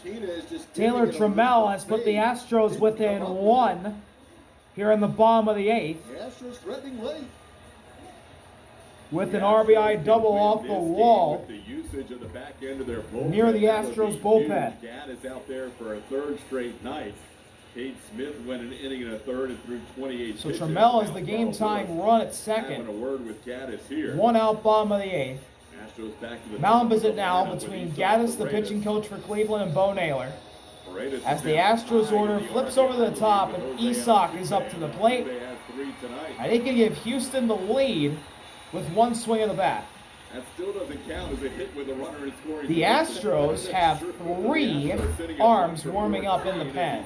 Martinez just Taylor Trammell has put the Astros within 1 here in the bottom of the 8th. The Astros threatening late. With an RBI double off the wall the usage of the back end of their near the Astros bullpen. Gaddis out there for a 3rd straight night. Cade Smith went an inning and a third and threw 28 So pitches. Trammell has the game-tying run at second. Having a word with Gaddis here. 1 out, bottom of the 8th. Astros back to the Mound visit now between Gaddis, the pitching coach for Cleveland, and Bo Naylor. As the Astros order flips over the top and Isak is up to the plate. And he can give Houston the lead with 1 swing of the bat. That still doesn't count as a hit with a runner in scoring. The Astros have 3 arms warming up in the pen.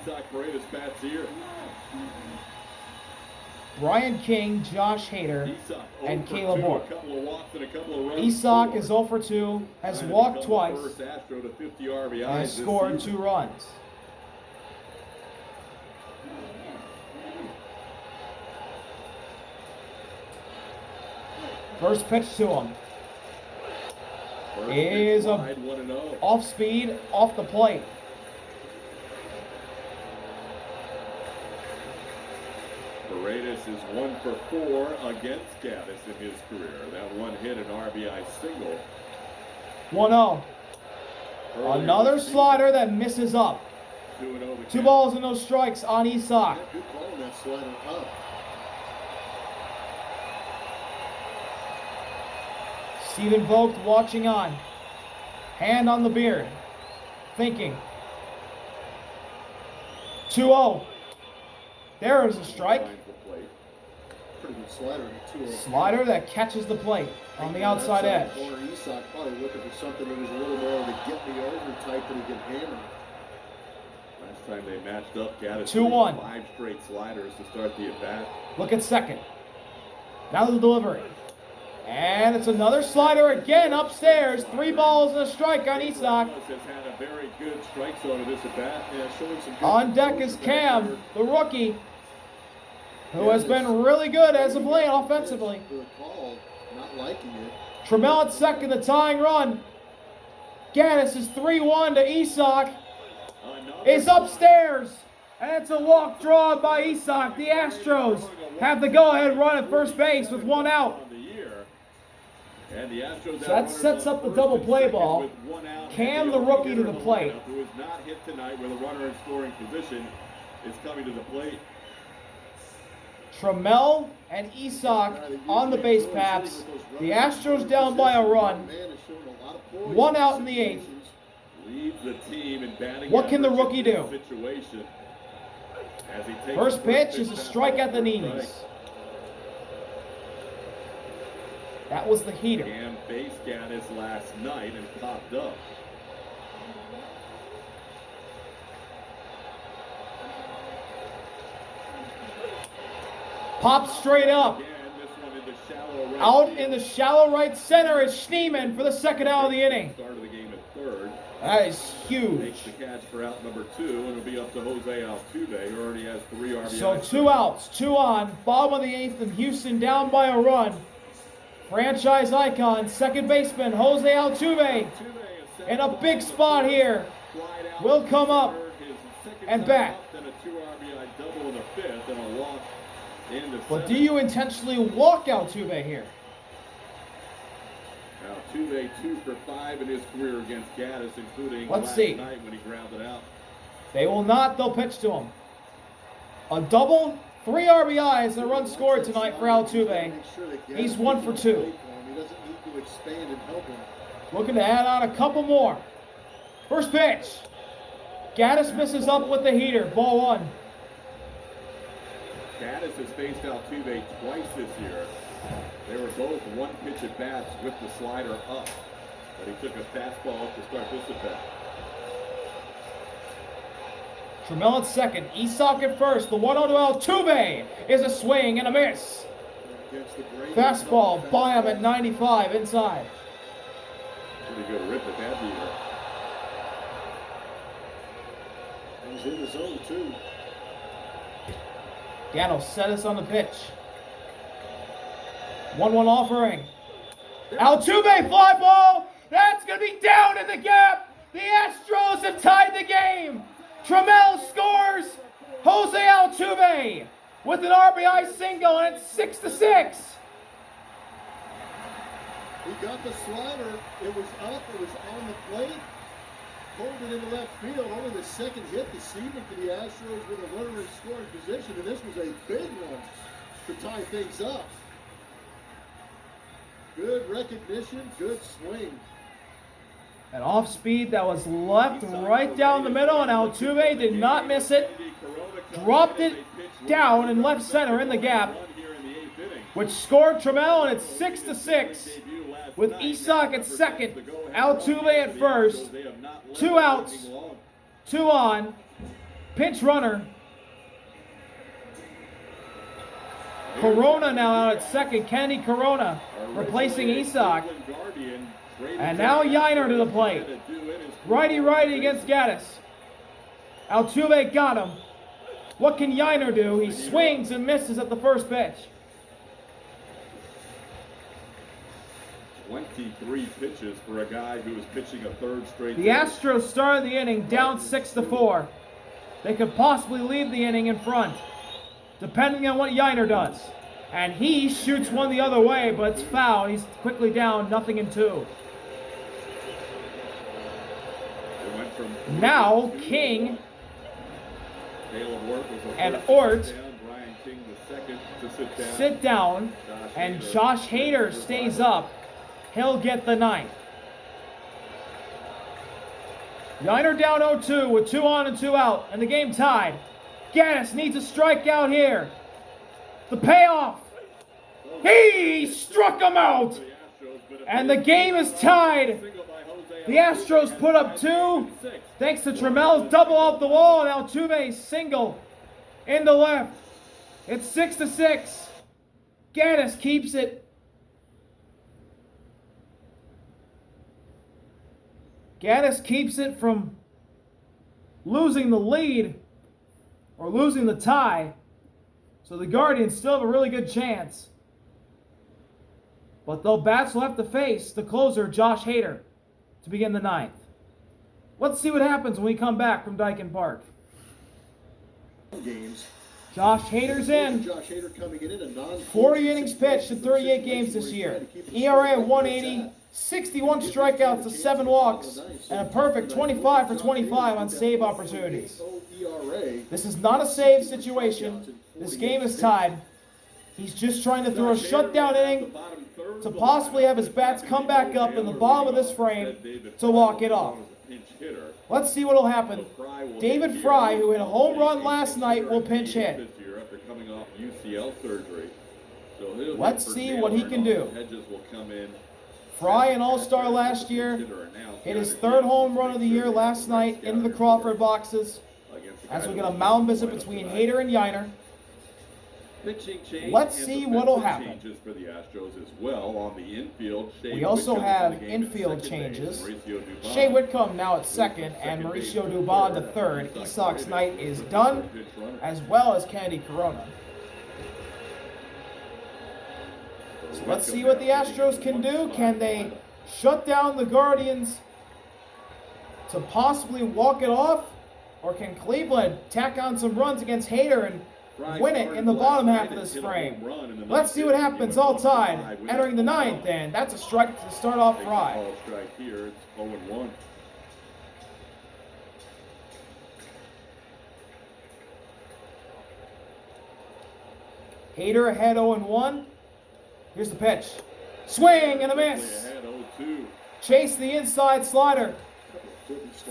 Brian King, Josh Hader, and Caleb Orr. Isak is 0 for 2, has walked twice, and has scored 2 runs. First pitch to him is a off speed, off the plate. Paredes is 1 for 4 against Gaddis in his career. That 1 hit, an RBI single. 1-0. Another slider that misses up. 2 balls and no strikes on Isak. Good ball on that slider up. Stephen Vogt watching on. Hand on the beard. Thinking. 2-0. There is a strike. Pretty good slider. Slider that catches the plate on the outside edge. Isak probably looking for something that was a little more of a get-me-over type that he can hammer. Last time they matched up, Gaddis 2-1. 5 straight sliders to start the at-bat. Look at second. Now the delivery. And it's another slider again upstairs. 3 balls and a strike on Isak. Has had a very good strike zone of this at-bat. On deck is Cam, the rookie, who has been really good as of late offensively. Not liking it. Trammell at second, the tying run. Gaddis is 3-1 to Isak. Is upstairs. And it's a walk draw by Isak. The Astros have the go-ahead run at first base with 1 out. So that sets up the double play ball. Cam, the rookie, to the plate. Who is not hit tonight with a runner in scoring position is coming to the plate. Trammell and Isak on the base paths. The Astros down by a run. 1 out in the 8th. Leads the team in batting. What can the rookie do? Situation. First pitch is a strike at the knees. That was the heater. Cam faced Gaddis last night and popped up. Pops straight up. Out in the shallow right center is Schneemann for the 2nd out of the inning. Start of the game at 3rd. That is huge. Makes the catch for out number 2, and it'll be up to Jose Altuve, who already has 3 RBIs. So 2 outs, 2 on, bottom of the 8th, and Houston down by a run. Franchise icon, second baseman Jose Altuve in a big spot here. Will come up and bat. But do you intentionally walk Altuve here? Altuve 2 for 5 in his career against Gaddis, including Let's last see. night when he grounded out. They will not. They'll pitch to him. A double. 3 RBIs and a run scored tonight for Altuve. He's 1 for 2. Looking to add on a couple more. First pitch. Gaddis misses up with the heater. Ball 1. Gaddis has faced Altuve twice this year. They were both 1-pitch at bats with the slider up. But he took a fastball up to start this at bat. Trammell at second, Isak at first. The 1-0 to Altuve is a swing and a miss. Fastball by him at 95 inside. Pretty good rip at that heater. He's in the zone too. Gano set us on the pitch. 1-1 offering. Altuve fly ball. That's going to be down in the gap. The Astros have tied the game. Trammell scores! Jose Altuve with an RBI single, and it's 6-6. He got the slider. It was up. It was on the plate. Pulled it into left field. Only the second hit this evening for the Astros with a runner in scoring position, and this was a big one to tie things up. Good recognition, good swing. An off speed that was left right down the middle, and Altuve did not miss it. Dropped it down in left center in the gap, which scored Trammell, and it's 6-6 with Isak at second, Altuve at first. 2 outs, 2 on, pinch runner. Corona now out at second, Kennedy Corona replacing Isak. And now Yiner to the plate. Righty-righty against Gaddis. Altuve got him. What can Yiner do? He swings and misses at the first pitch. 23 pitches for a guy who was pitching a third straight. The Astros started the inning down 6-4. They could possibly leave the inning in front, depending on what Yiner does. And he shoots one the other way, but it's foul. He's quickly down 0-2. Now King and Ort sit down, and Josh Hader stays up. He'll get the 9th. Yiner down 0-2 with 2 on and 2 out, and the game tied. Gaddis needs a strikeout here. The payoff. He struck him out, and the game is tied. The Astros put up 2 thanks to Trammell's double off the wall and Altuve's single into left. It's 6-6. Gaddis keeps it. Gaddis keeps it from losing the lead or losing the tie. So the Guardians still have a really good chance. But they'll bats will have to face the closer, Josh Hader, to begin the 9th. Let's see what happens when we come back from Dyken Park. Games. Josh Hader's in. Josh Hader coming in a 40 innings pitched in 38 games this year. ERA at 180, 61 strikeouts to 7 walks, and a perfect 25 for 25 on save opportunities. This is not a save situation. This game is tied. He's just trying to throw a shutdown inning to possibly have his bats come back up in the bottom of this frame to walk it off. Let's see what will happen. David Fry, who hit a home run last night, will pinch hit. Let's see what he can do. Fry, an all-star last year, hit his 3rd home run of the year last night into the Crawford boxes. As we get a mound visit between Hader and Yiner. Let's see what will happen. We also have infield changes. Shea Whitcomb now at second, and Mauricio Dubon to third. Isak's night is done, as well as Kennedy Corona. So let's see what the Astros can do. Can they shut down the Guardians to possibly walk it off? Or can Cleveland tack on some runs against Hader and win it in the bottom half of this frame? Let's see what happens. All tied. Entering the 9th, and that's a strike to start off Fry. Hader ahead 0-1. Here's the pitch. Swing and a miss. Chase the inside slider.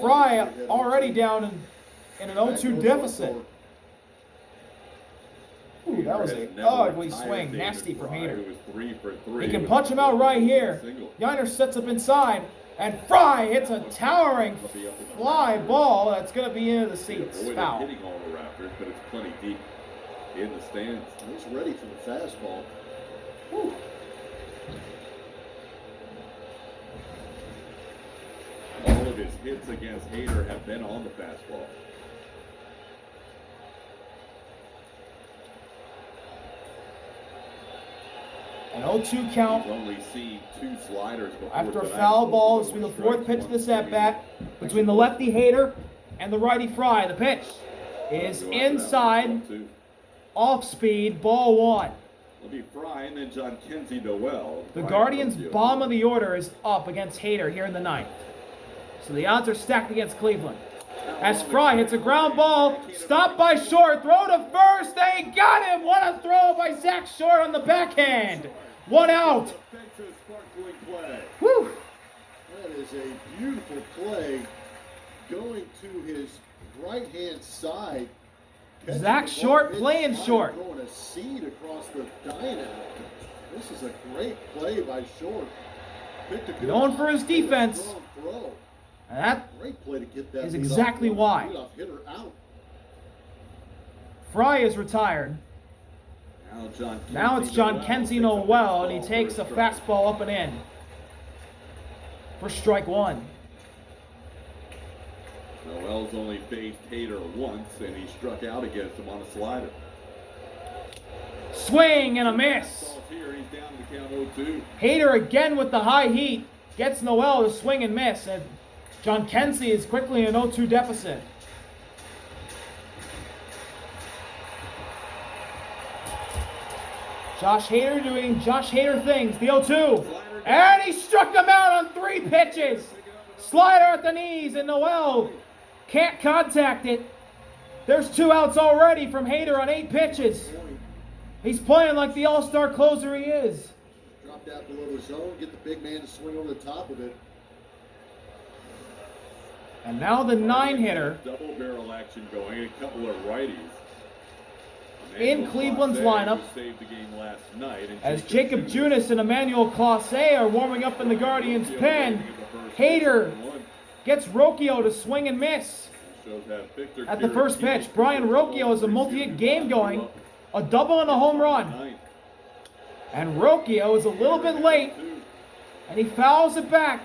Fry already down in an 0-2 deficit. Ooh, that was an ugly swing. Nasty from Hader. He can punch him out right here. Yiner sets up inside, and Fry hits a towering fly ball that's going to be into the seats. Foul. Hitting all the Raptors, but it's plenty deep in the stands. He's ready for the fastball. Whew. All of his hits against Hader have been on the fastball. An 0-2 count. He's only seen 2 sliders before After a tonight. foul ball, this will be the 4th pitch of this at-bat between the lefty Hader and the righty Fry. The pitch is inside, off speed, ball one. It'll be Fry and then John Kenzie Noel. The Guardians' bottom of the order is up against Hader here in the ninth. So the odds are stacked against Cleveland. As Fry hits a ground ball, stopped by Short, throw to first, they got him! What a throw by Zach Short on the backhand. One out. Whew. That is a beautiful play going to his right-hand side. Zach Short playing short. Throwing a seed across the diamond. This is a great play by Short. Known for his defense. Throw. And that great play to get that is exactly why. Hitter out. Fry is retired. Now it's John Kenzie Noel, and he takes a fastball up and in for strike one. Noel's only faced Hader once, and he struck out against him on a slider. Swing and a miss. Here, he's down to count 0-2. Hader again with the high heat gets Noel to swing and miss, and John Kenzie is quickly in an 0-2 deficit. Josh Hader doing Josh Hader things, the 0-2. And he struck him out on 3 pitches. Slider at the knees, and Noel can't contact it. There's 2 outs already from Hader on 8 pitches. He's playing like the all-star closer he is. Drop that below the zone, get the big man to swing over the top of it. And now the 9-hitter. Double barrel action going, a couple of righties. In Cleveland's lineup, saved the game last night, as Jacob Junis and Emmanuel Clase are warming up in the Guardians' pen. Hader gets Rocchio to swing and miss. At the first pitch, Brian Rocchio has a multi-hit game going, a double and a home run. And Rocchio is a little bit late, and he fouls it back.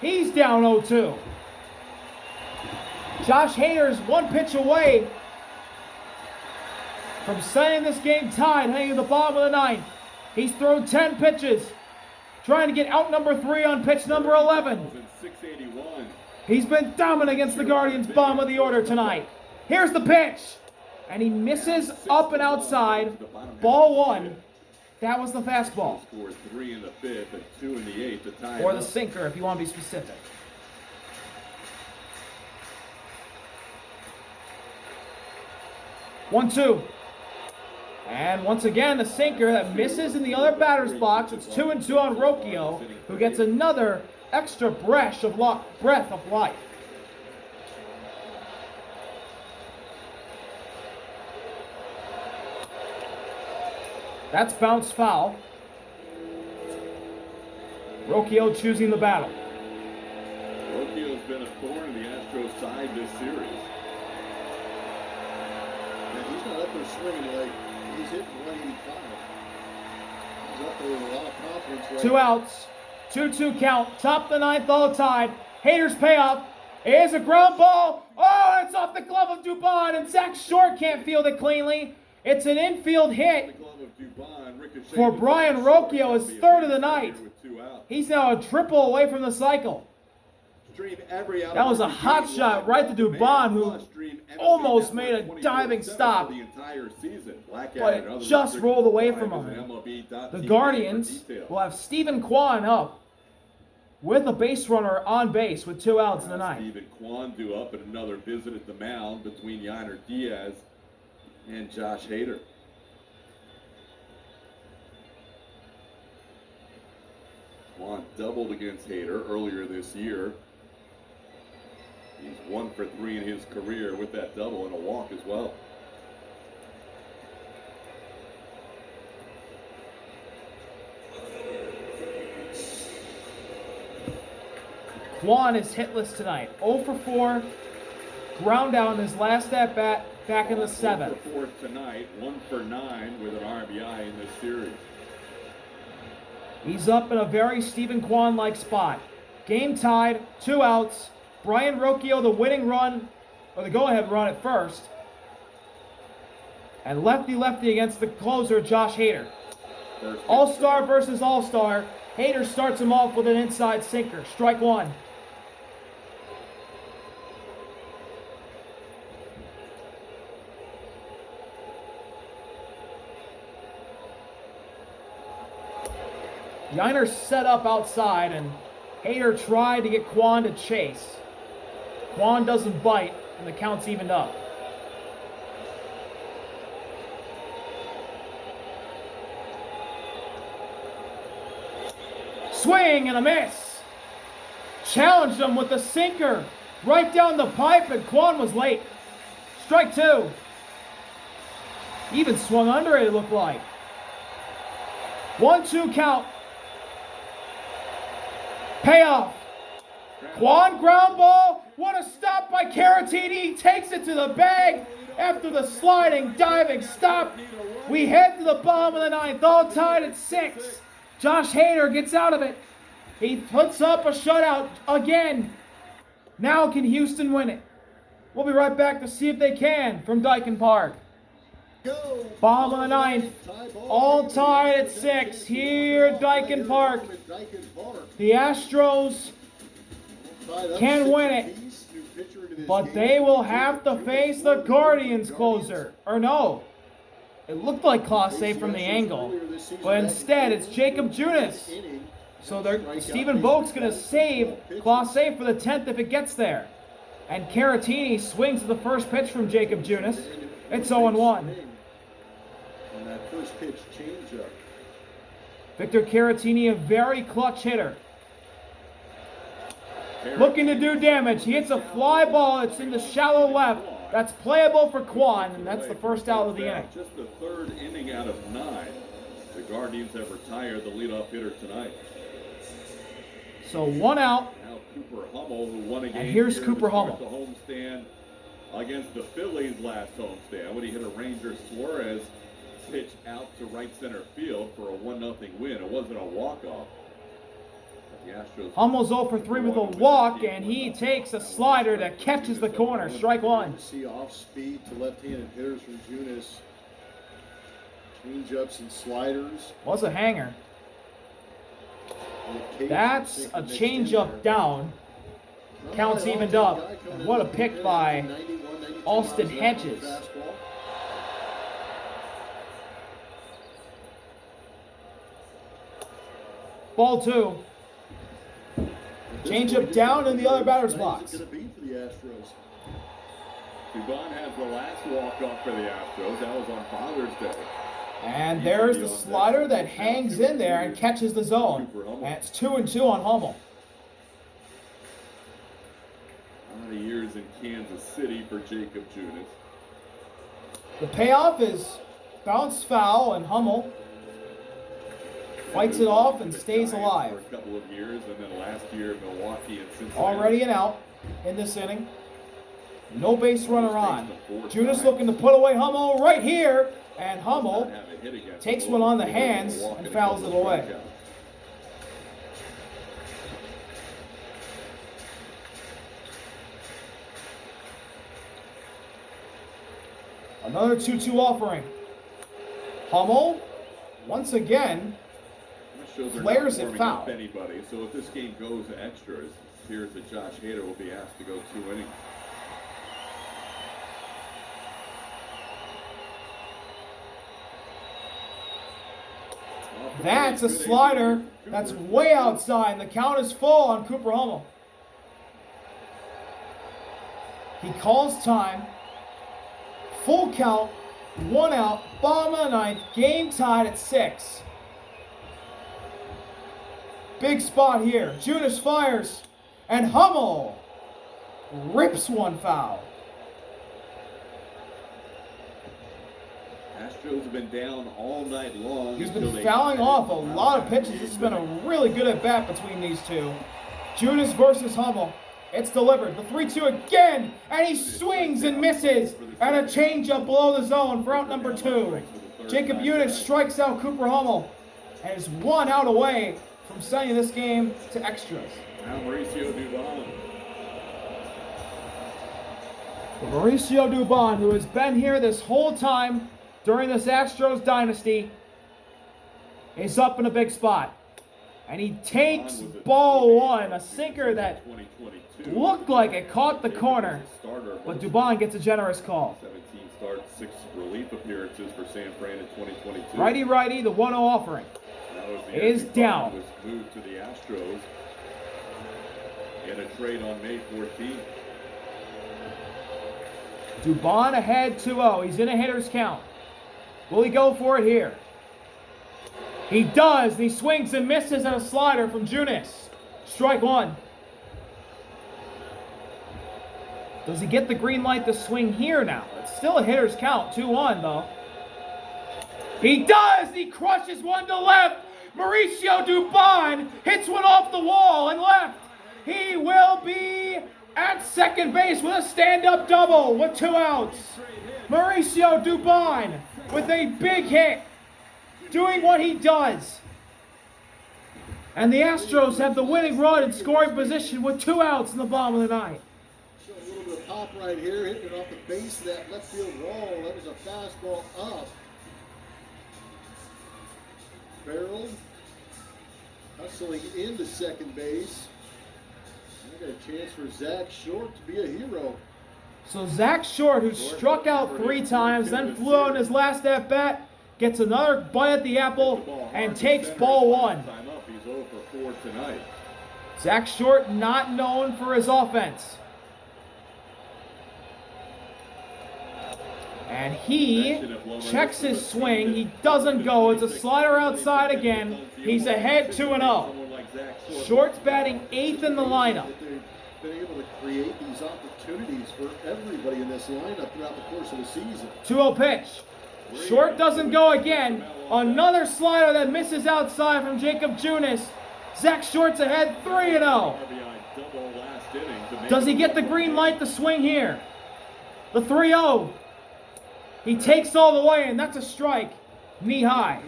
He's down 0-2. Josh Hader's 1 pitch away from setting this game tied, heading to the bottom of the 9th. He's thrown 10 pitches, trying to get out number 3 on pitch number 11. He's been dominant against the Guardians' bottom of the order tonight. Here's the pitch, and he misses up and outside. Ball 1. That was the fastball. Scored 3 in the 5th and 2 in the 8th to tie it or the up. sinker, if you want to be specific. One-two. And once again, the sinker that misses in the other batter's box. It's 2-2 on Rocchio, who gets another extra breath of life. That's bounced foul. Rocchio choosing the battle. Rocchio's been a thorn in the Astros side this series. And he's not up there swinging like he's hitting 185. He's up there with a lot of confidence. Right 2 outs. 2-2 count. Top of the 9th, all tied. Hader's payoff is a ground ball. Oh, it's off the glove of Dubon, and Zach Short can't field it cleanly. It's an infield hit for Brian Rocchio, his 3rd of the night. He's now a triple away from the cycle. That was a hot shot right to Dubon, who almost made a diving stop, but it just rolled away from him. The Guardians will have Stephen Kwan up with a base runner on base with 2 outs in the 9th. Stephen Kwan due up at another visit at the mound between Yainer Diaz and Josh Hader. Kwan doubled against Hader earlier this year. He's 1 for 3 in his career with that double and a walk as well. Kwan is hitless tonight. 0 for 4. Ground out in his last at bat back in the 7th. 1 for 4 tonight, 1 for 9 with an RBI in this series. He's up in a very Stephen Kwan-like spot. Game tied, 2 outs. Brian Rocchio, the winning run, or the go-ahead run at first. And lefty-lefty against the closer, Josh Hader. All-star versus all-star. Hader starts him off with an inside sinker. Strike 1. Yiner set up outside, and Hader tried to get Quan to chase. Quan doesn't bite, and the count's evened up. Swing and a miss. Challenged him with a sinker right down the pipe, and Quan was late. Strike two. Even swung under it looked like. 1-2 count. Payoff. Quan ground ball. What a stop by Caratini. He takes it to the bag after the sliding, diving stop. We head to the bottom of the ninth, all tied at 6. Josh Hader gets out of it. He puts up a shutout again. Now can Houston win it? We'll be right back to see if they can from Dyken Park. Bottom of the ninth, all tied at 6 here at Dyken Park. The Astros can win it, but they will have to face the Guardians closer. Or no, it looked like Clase from the angle, but instead it's Jacob Junis. So Stephen Vogel's going to save Clase for the 10th if it gets there. And Caratini swings to the first pitch from Jacob Junis. It's 0-1. On that first pitch changeup. Victor Caratini, a very clutch hitter. Looking to do damage. He hits a fly ball. It's in the shallow left. That's playable for Quan, and that's the first out of the inning. Just the third inning out of 9. The Guardians have retired the leadoff hitter tonight. So 1 out. Now Cooper Hummel, who won a game. And here's Cooper Hummel. The homestand against the Phillies last homestand when he hit a Ranger Suarez pitch out to right center field for a 1-0 win. It wasn't a walk-off. Hummel's 0 for 3 with a walk, and he takes a slider that catches the corner. Strike one. See off speed to left-handed hitters from Junis. Change-ups and sliders. Was a hanger. That's a change-up down. Counts evened up. And what a pick by Austin Hedges. Ball 2. Change up down in the other batter's box. Dubon has the last walk-off for the Astros. That was on Father's Day. And there's the slider that hangs in there and catches the zone. And it's 2-2 on Hummel. A lot of years in Kansas City for Jacob Junis. The payoff is bounce foul, and Hummel fights it off and stays alive. For a couple of years, and then last year Milwaukee and Cincinnati. Already an out in this inning. No base runner on. Junis looking to put away Hummel right here, and Hummel takes one on the hands and fouls it away. Another 2-2 offering. Hummel, once again, flares it foul. Anybody. So if this game goes to extras, it appears that Josh Hader will be asked to go 2 innings. That's a slider that's way outside. The count is full on Cooper Hummel. He calls time. Full count, 1 out, bottom of the ninth, game tied at 6. Big spot here. Junis fires, and Hummel rips one foul. Astros have been down all night long. He's been fouling off a lot of pitches. This has been a really good at-bat between these two. Junis versus Hummel. It's delivered. The 3-2 again, and he swings and misses. And a changeup below the zone for out number 2. Jacob Junis strikes out Cooper Hummel and is 1 out away from sending this game to extras. Now Mauricio Dubon. Mauricio Dubon, who has been here this whole time during this Astros dynasty, is up in a big spot. And he takes ball 1, a sinker that looked like it caught the corner, but Dubon gets a generous call. 17 start 6 relief appearances for San Fran in 2022. Righty, the 1-0 offering is down. Was moved to the Astros in a trade on May 14th. Dubon ahead 2-0. He's in a hitter's count. Will he go for it here? He does. And he swings and misses on a slider from Junis. Strike one. Does he get the green light to swing here now? It's still a hitter's count. 2-1 though. He does. He crushes one to left. Mauricio Dubon hits one off the wall and left. He will be at second base with a stand-up double with 2 outs. Mauricio Dubon with a big hit, doing what he does. And the Astros have the winning run in scoring position with 2 outs in the bottom of the ninth. Show a little bit of pop right here, hitting it off the base of that left field wall. That was a fastball up. Farrell hustling into second base. I got a chance for Zach Short to be a hero. So Zach Short, who struck out 3 times, then flew out in his last at-bat, gets another bite at the apple and takes ball 1. He's 0 for 4 tonight. Zach Short not known for his offense. And he checks his swing. He doesn't go. It's a slider outside again. He's ahead 2-0. Short's batting 8th in the lineup. They've been able to create these opportunities for everybody in this lineup throughout the course of the season. 2-0 pitch. Short doesn't go again. Another slider that misses outside from Jacob Junis. Zach Short's ahead 3-0. Does he get the green light to swing here? The 3-0. He takes all the way, and that's a strike. Knee high.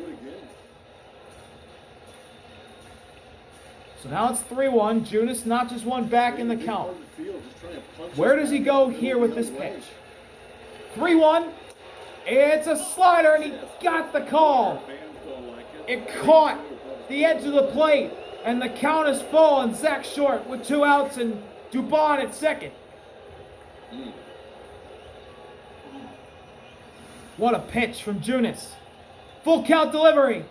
So now it's 3-1. Junis notches one back in the count. Where does he go here with this pitch? 3-1. It's a slider, and he got the call. It caught the edge of the plate, and the count is full, and Zach Short with 2 outs, and Dubon at second. What a pitch from Junis. Full count delivery.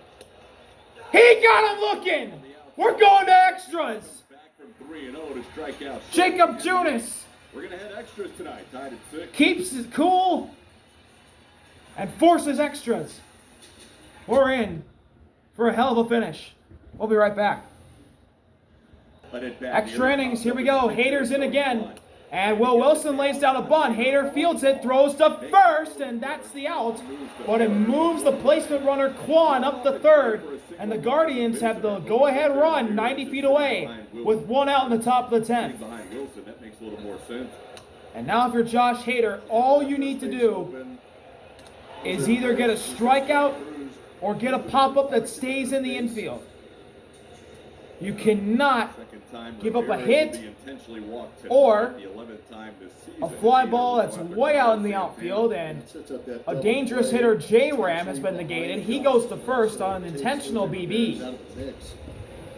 He got him looking. We're going to extras. Back from 3-0 to strike out. Jacob Junis. We're going to head extras tonight, tied at 6. Keeps it cool and forces extras. We're in for a hell of a finish. We'll be right back. Extra innings. Here we go. Hader's in again. And Will Wilson lays down a bunt. Hader fields it, throws to first, and that's the out. But it moves the placement runner Quan up to third. And the Guardians have the go-ahead run 90 feet away with 1 out in the top of the 10th. That makes a little more sense. And now if you're Josh Hader, all you need to do is either get a strikeout or get a pop-up that stays in the infield. You cannot give up a hit or a fly ball that's way out in the outfield, and a dangerous hitter, J-Ram, has been negated. He goes to first on an intentional BB.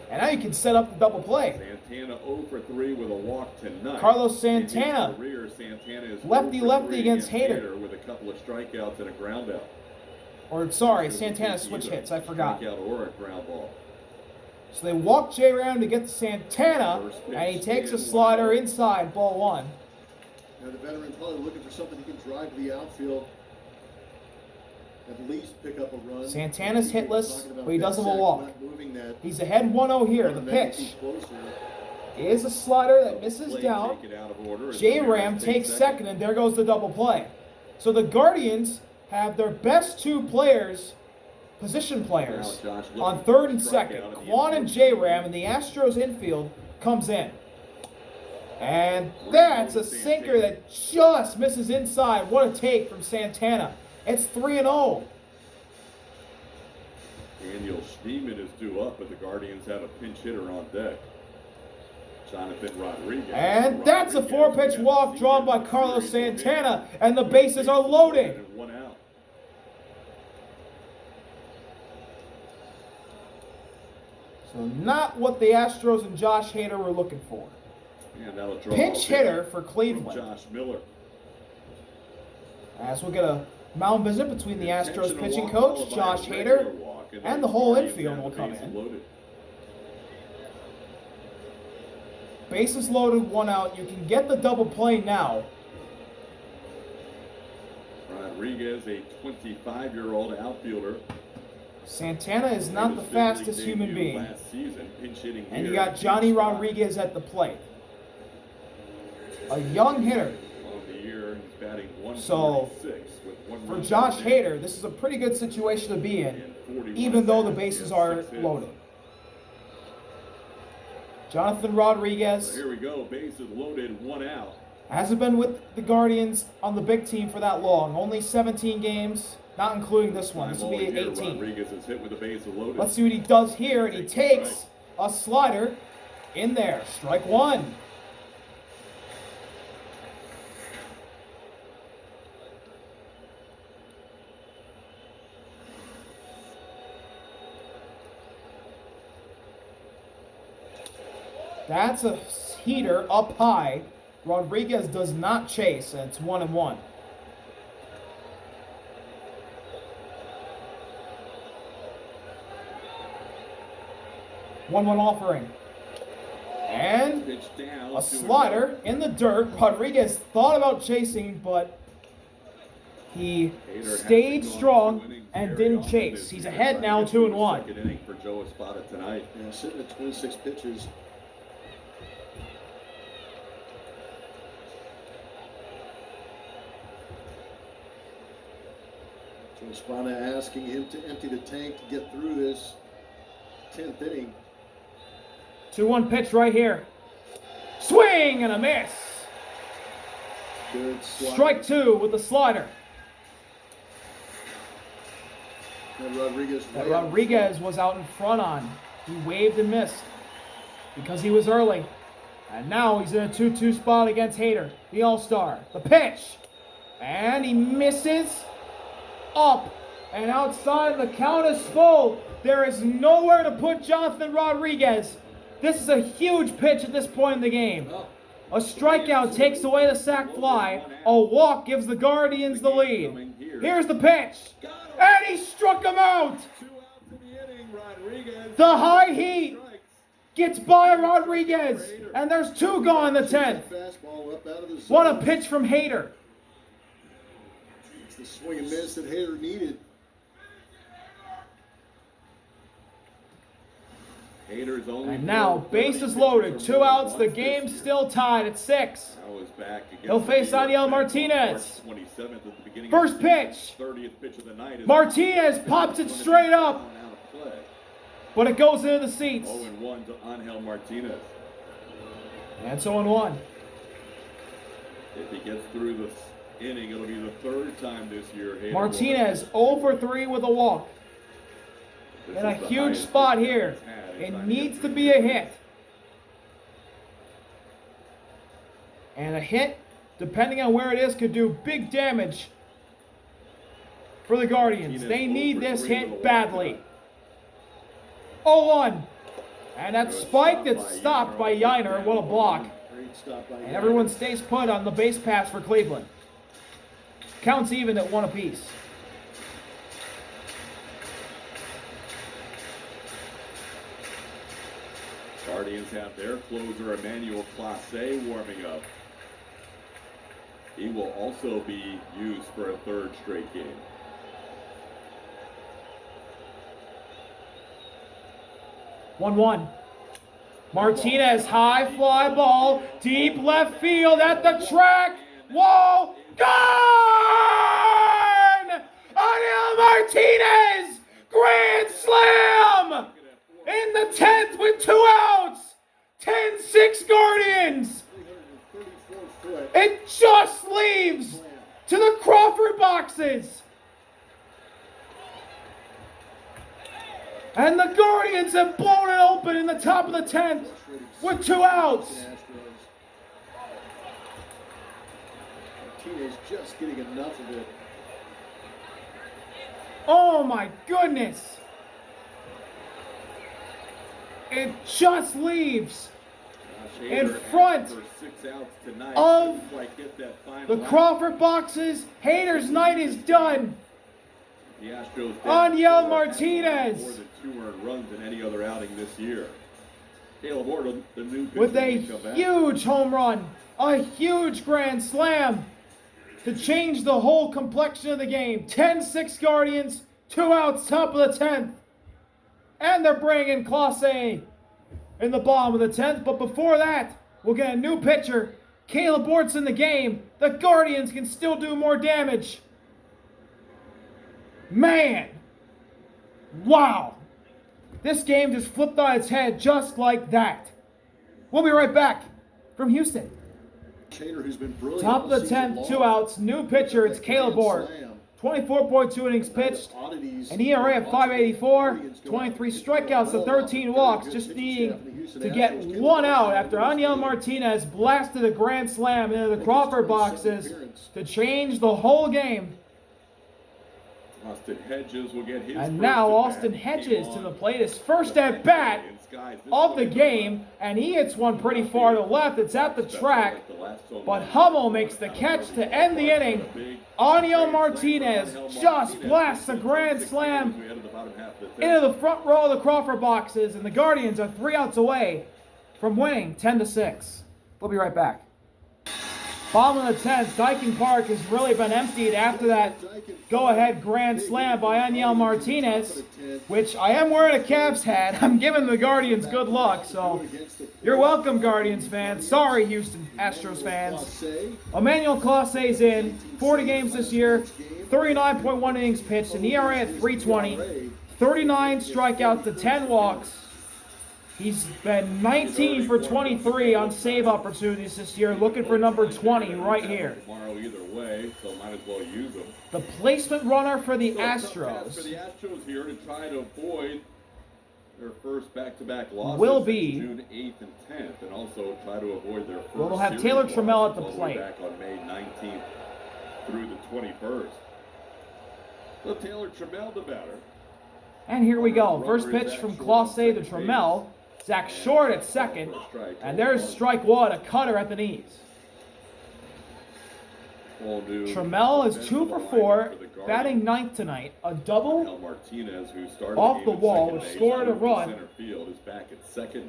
And now you can set up the double play. Santana 0 for 3 with a walk tonight. Carlos Santana, lefty against Hader with a couple of strikeouts and a ground out. Or sorry, Santana switch hits. I forgot. Strikeout or a ground ball. So they walk J-Ram to get to Santana, and he takes a slider inside, ball 1. Now the veteran probably looking for something he can drive to the outfield, at least pick up a run. Santana's hitless, but he does have a walk. He's ahead 1-0 here. The pitch is a slider that misses down. J-Ram takes second, and there goes the double play. So the Guardians have their best 2 players, position players, on third and second. Quan and J-Ram, and the Astros infield comes in. And that's a sinker that just misses inside. What a take from Santana. It's 3-0. Daniel Schneemann is due up, but the Guardians have a pinch hitter on deck. Jonathan Rodriguez. And that's a 4-pitch walk drawn by Carlos Santana, and the bases are loaded. 1 out. So not what the Astros and Josh Hader were looking for. And that'll draw Pinch hitter for Cleveland. Josh Miller. As we'll get a mound visit between the Astros pitching coach, Josh Hader, and the whole infield will come in. Bases loaded, 1 out. You can get the double play now. Rodriguez, a 25-year-old outfielder. Santana is not the fastest human being. And you got Johnny Rodriguez at the plate. A young hitter. So, for Josh Hader, this is a pretty good situation to be in, even though the bases are loaded. Jonathan Rodriguez. Here we go, bases loaded, 1 out. Hasn't been with the Guardians on the big team for that long. Only 17 games, not including this one. This will be 18. Rodriguez is hit with the bases loaded. Let's see what he does here, and he takes a slider in there. Strike 1. That's a heater up high. Rodriguez does not chase, and it's 1-1. One offering. And a slider in the dirt. Rodriguez thought about chasing, but he stayed strong and didn't chase. He's ahead now, 2-1. For Joe Espada tonight. Yeah, sitting at 26 pitches. So Espada asking him to empty the tank to get through this 10th inning. 2-1 pitch right here. Swing and a miss. Good slide. Strike 2 with the slider. And Rodriguez. That Rodriguez was out in front on. He waved and missed because he was early. And now he's in a 2-2 spot against Hader, the All-Star. The pitch. And he misses up and outside. The count is full. There is nowhere to put Jonathan Rodriguez. This is a huge pitch at this point in the game. A strikeout takes away the sac fly. A walk gives the Guardians the lead. Here's the pitch. And he struck him out. The high heat gets by Rodriguez. And there's 2 gone in the 10th. What a pitch from Hader. It's the swing and miss that Hader needed. And now, bases loaded, 2 outs, the game's still tied at 6. He'll face Aniel Martinez. First pitch. Martinez pops it straight up, but it goes into the seats. 0-1 to Angel Martinez. And it's 0-1. If he gets through this inning, it'll be the 3rd time this year. Martinez 0 for 3 with a walk. In a huge spot here. It needs to be a hit. And a hit, depending on where it is, could do big damage for the Guardians. They need this hit badly. 0-1. And that spike that's stopped by Yiner. What a block. And everyone stays put on the base pass for Cleveland. Counts even at 1 apiece. Guardians have their closer, Emmanuel Clase, warming up. He will also be used for a 3rd straight game. One. Martinez, high fly ball, deep left field at the track. Wall, gone! Aniel Martinez, grand slam! In the 10th with 2 outs. 10-6 Guardians. It just leaves to the Crawford boxes. And the Guardians have blown it open in the top of the 10th with 2 outs. Martinez just getting enough of it. Oh my goodness. It just leaves in front of the Crawford boxes. Hader's night is done. The Astros Aniel Martinez more than 2 earned runs in any other outing this year. Caleb Ward, the new pitcher, with a huge home run, a huge grand slam to change the whole complexion of the game. 10-6 Guardians, 2 outs, top of the 10th. And they're bringing Clase in the bottom of the 10th. But before that, we'll get a new pitcher. Caleb Ward's in the game. The Guardians can still do more damage. Man. Wow. This game just flipped on its head just like that. We'll be right back from Houston. Who's been brilliant. Top of the 10th, 2 outs. New pitcher, it's Caleb Ward. 24.2 innings pitched, an ERA of 5.84, 23 strikeouts to 13 walks, just needing to get 1 out after Aniel Martinez blasted a grand slam into the Crawford boxes to change the whole game. Austin Hedges will get his and now Austin Hedges to the plate, his first at bat of the game, and he hits one pretty far to the left. It's at the track, but Hummel makes the catch to end the inning. Aniel Martinez just blasts a grand slam into the front row of the Crawford boxes, and the Guardians are 3 outs away from winning 10-6. We'll be right back. Bottom of the 10th, Dyken Park has really been emptied after that go-ahead grand slam by Aniel Martinez, which I am wearing a Cavs hat. I'm giving the Guardians good luck, so you're welcome, Guardians fans. Sorry, Houston Astros fans. Emmanuel Clase's in, 40 games this year, 39.1 innings pitched, an ERA at 3.20, 39 strikeouts to 10 walks. He's been 19 for 23 on save opportunities this year, looking for number 20 right here. Tomorrow either way, so might as well use them. The placement runner for the Astros. For the Astros here to try to avoid their first back-to-back losses will be June 8th and 10th, and also try to avoid their first. Well, they'll have Taylor Trammell at the plate. Back on May 19th through the 21st. So Taylor Trammell the batter. And here we go. First pitch from Clase to Trammell. Zach Short at second, and there's strike one, a cutter at the knees. Trammell is 2 for 4, batting ninth tonight. A double off the wall, which scored a run.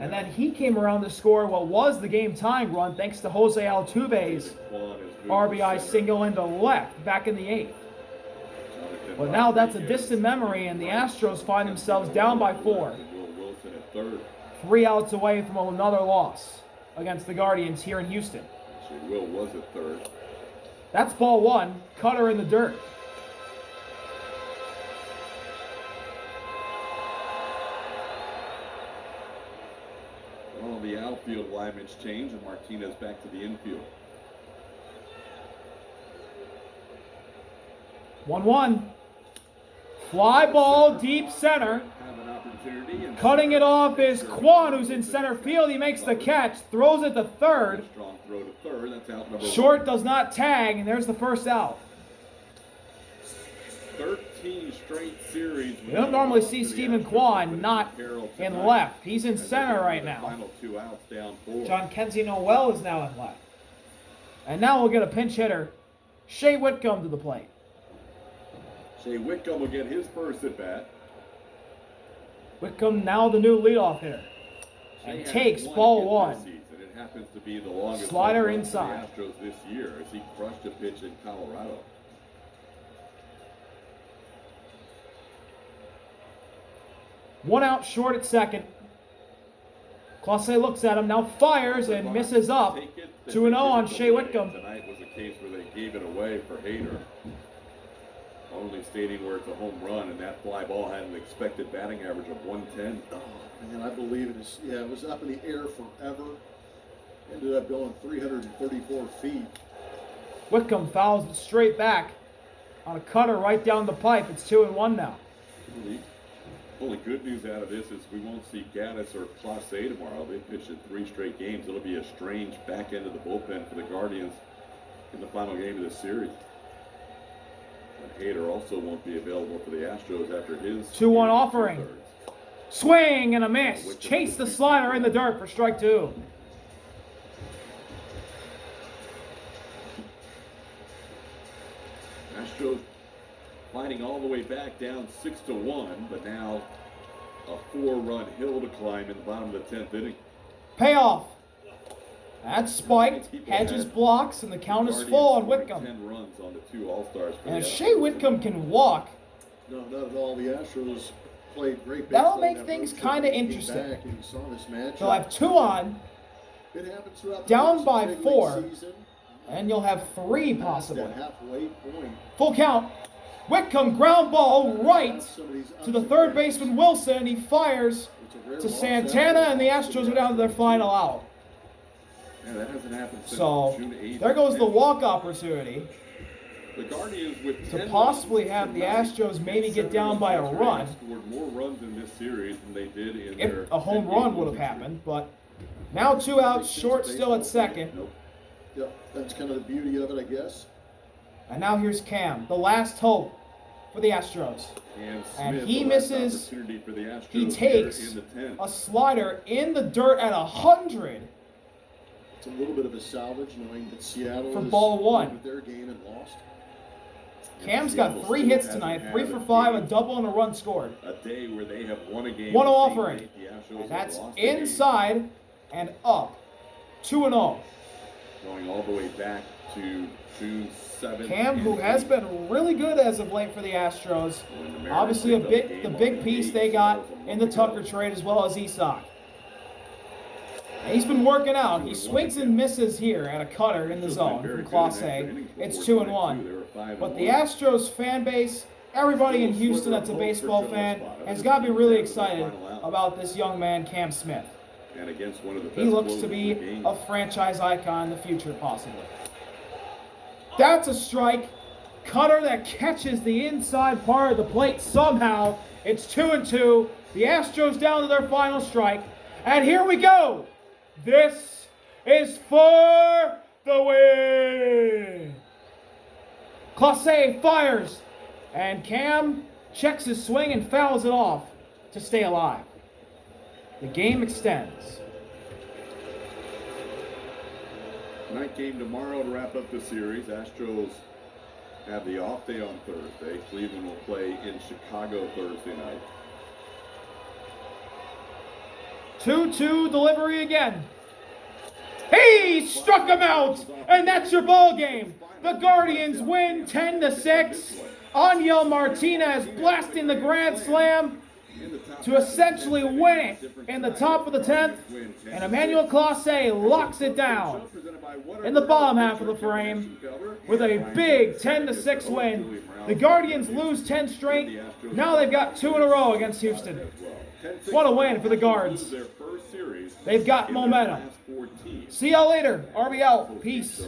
And then he came around to score what was the game-tying run thanks to Jose Altuve's RBI single into left back in the 8th. But now that's a distant memory, and the Astros find themselves down by 4. 3 outs away from another loss against the Guardians here in Houston. Actually, Will was at third. That's ball 1. Cutter in the dirt. Well, the outfield alignments change, and Martinez back to the infield. 1-1. Fly ball deep center. Cutting it off is Kwan, who's in center field. He makes the catch, throws it to third. Short does not tag, and there's the first out. 13 straight series. You don't normally see Stephen Kwan not in left. He's in center right now. Final 2 outs, down 4. John Kenzie Noel is now in left. And now we'll get a pinch hitter, Shea Whitcomb, to the plate. Shea Whitcomb will get his first at bat. Whitcomb now the new leadoff hitter. And takes ball 1. It happens to be the longest slider inside. For the Astros this year as he crushed a pitch in Colorado. One out short at second. Clase looks at him, now fires and misses up. 2-0 on Shea Whitcomb. Tonight was a case where they gave it away for Hader. Only stating where it's a home run, and that fly ball had an expected batting average of 110. Oh, man, I believe it is. Yeah, it was up in the air forever. Ended up going 334 feet. Whitcomb fouls it straight back on a cutter right down the pipe. It's 2-1 now. Only good news out of this is we won't see Gaddis or Clase tomorrow. They pitched in 3 straight games. It'll be a strange back end of the bullpen for the Guardians in the final game of this series. And Hader also won't be available for the Astros after his 2-1 offering. Swing and a miss. Chase the slider in the dirt for strike 2. Astros fighting all the way back down 6-1, but now a 4-run hill to climb in the bottom of the 10th inning. Payoff. That's spiked. Hedges blocks, and the count is full on Whitcomb. 10 runs on the 2 All-Stars. And if Shea Whitcomb can walk, no, not at all. The Astros played great that'll baseball make that things road kind of trip. interesting. Back and you saw this match. They'll have 2 on, It happens throughout the down course by of the big 4, league season. and you'll have 3 That's possibly. that halfway point. Full count. Whitcomb ground ball right Some of these to the ups third and downs. baseman Wilson. He fires It's a rare to loss Santana, out. and the Astros are down to their final out. Yeah, that hasn't happened since So June 8th. there goes the walk opportunity The Guardians with to 10 possibly runs have the tonight, Astros maybe get 7 down by a yesterday, run. Scored more runs in this series than they did in their If a home 10-game run would have losing streak. happened, but now 2 outs, short still at second. Nope. Yep, that's kind of the beauty of it, I guess. And now here's Cam, the last hope for the Astros. And he Smith, the last misses. opportunity for the Astros He here takes in the 10th. a slider in the dirt at 100. It's a little bit of a salvage knowing that Seattle For is ball 1. with their game and lost. And Cam's Seattle got 3 still hits hasn't tonight, had 3 for 5, a double and a run scored. A day where they have won a game. 1-0 the same offering. night the Astros And have that's lost a game. inside and up. 2-0. Going all the way back to June 7th. Cam, who and has 8th. been really good as of late for the Astros. When the Mariners Obviously, picked up the game big on piece the they 8th, got that was a in the month ago. Tucker trade, as well as Isak. And he's been working out. He swings and misses here at a cutter in the zone from Class A. It's 2-1. But the Astros fan base, everybody in Houston that's a baseball fan, has got to be really excited about this young man, Cam Smith. And against one of the best He looks to closers be in the game. a franchise icon in the future, possibly. That's a strike. Cutter that catches the inside part of the plate somehow. It's 2-2. The Astros down to their final strike. And here we go. This is for the win. Clase fires. And Cam checks his swing and fouls it off to stay alive. The game extends. Night game tomorrow to wrap up the series. Astros have the off day on Thursday. Cleveland will play in Chicago Thursday night. 2-2 delivery again. He struck him out, and that's your ball game. The Guardians win 10-6. Angel Martinez blasting the grand slam to essentially win it in the top of the 10th, and Emmanuel Clase locks it down in the bottom half of the frame with a big 10-6 win. The Guardians lose 10 straight. Now they've got 2 in a row against Houston. What a win for the Guards. They've got momentum. See y'all later. RB out. Peace.